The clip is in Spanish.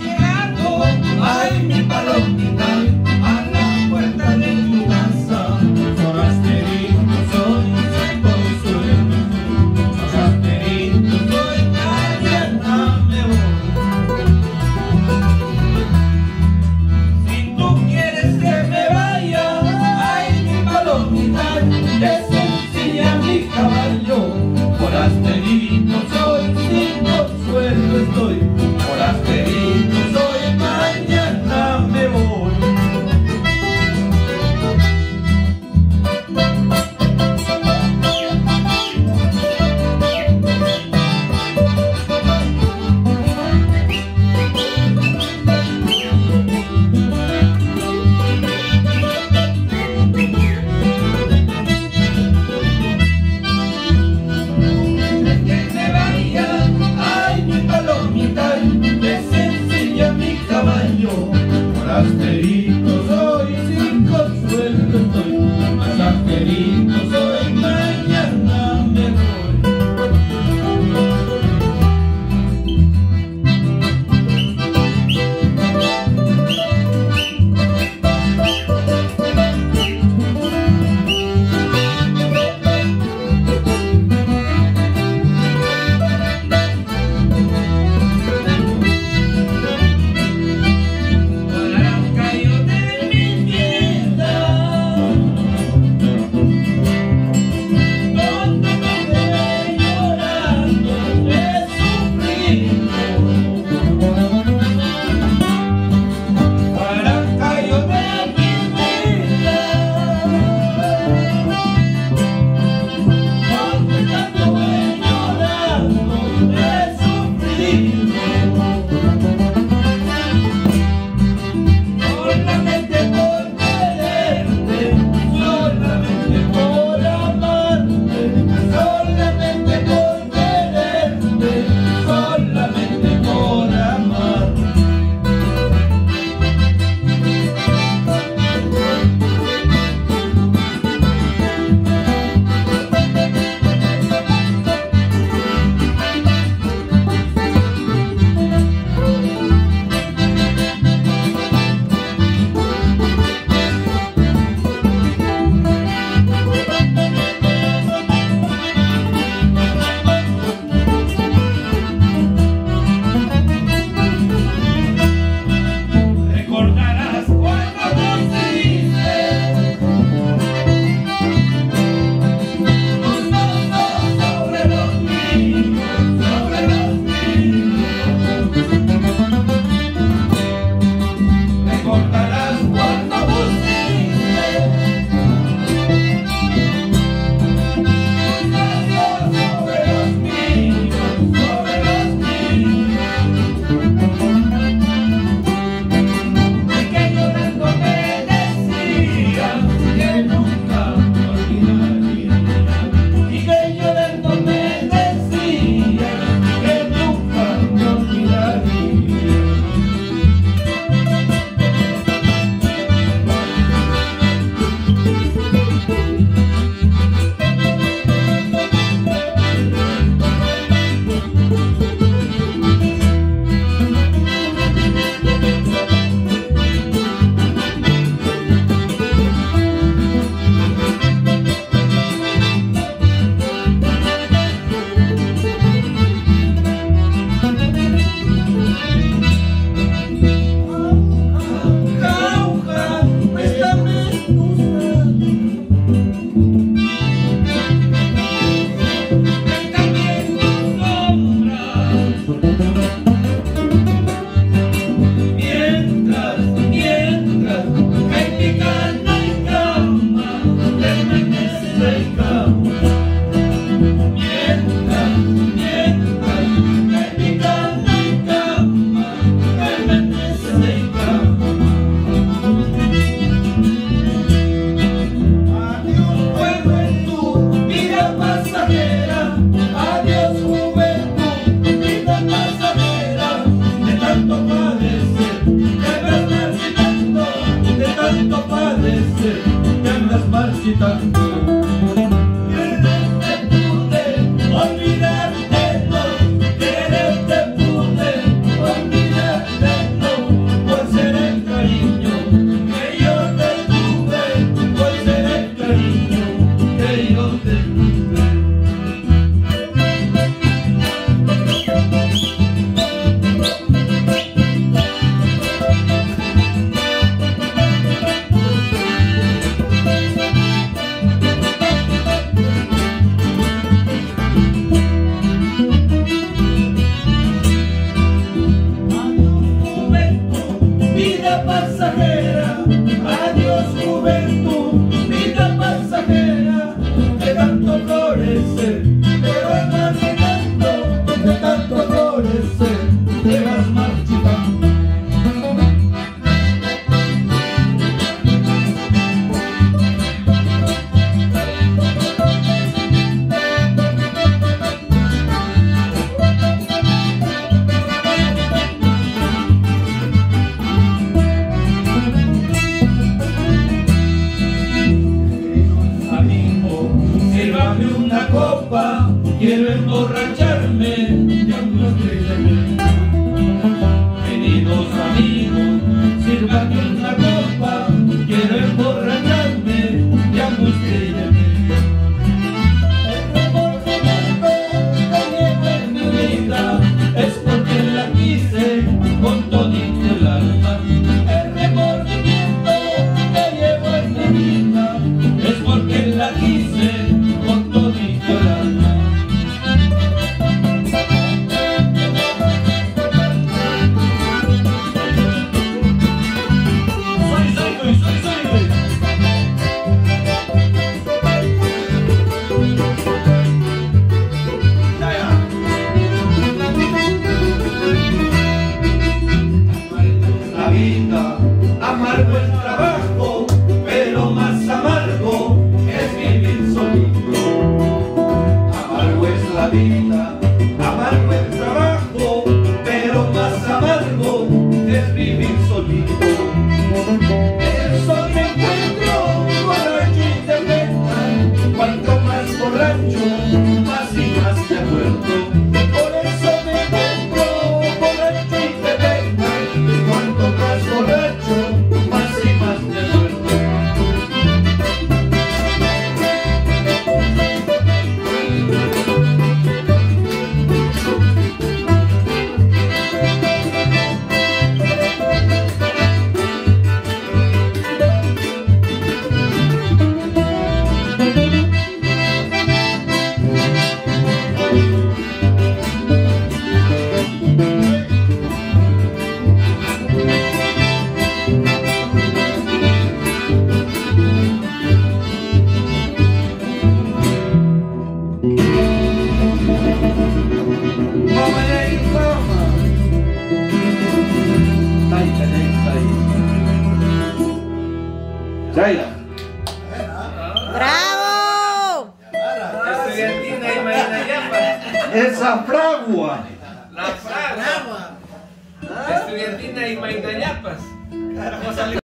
Llegando, ay mi palomita, a la puerta de tu casa. tanto parece que andas marchitando. Pasajera, adiós juventud, vida pasajera, de tanto florecer, te vas marchitando, de tanto florecer, te vas marchitando. Una copa, quiero emborracharme de un botellón. Queridos amigos, sírvanme una copa, quiero emborracharme de un botellón. El remordimiento que llevo en mi vida es porque la quise con todito el alma. El remordimiento que llevo en mi vida es porque la quise con todito el alma. Soy. La vida, amargo el trabajo, pero más amargo es vivir solito. Amargo es la vida, amargo el trabajo, pero más amargo es vivir solito. El sol me encuentro borracho y de pena, cuanto más borracho, más y más te acuerdo. Por eso me encuentro borracho y de pena, cuanto más borracho, más y más te acuerdo. ¡Bravo! Estudiantina y Mainayapas. Esa fragua. La fragua. Estudiantina y Mainayapas.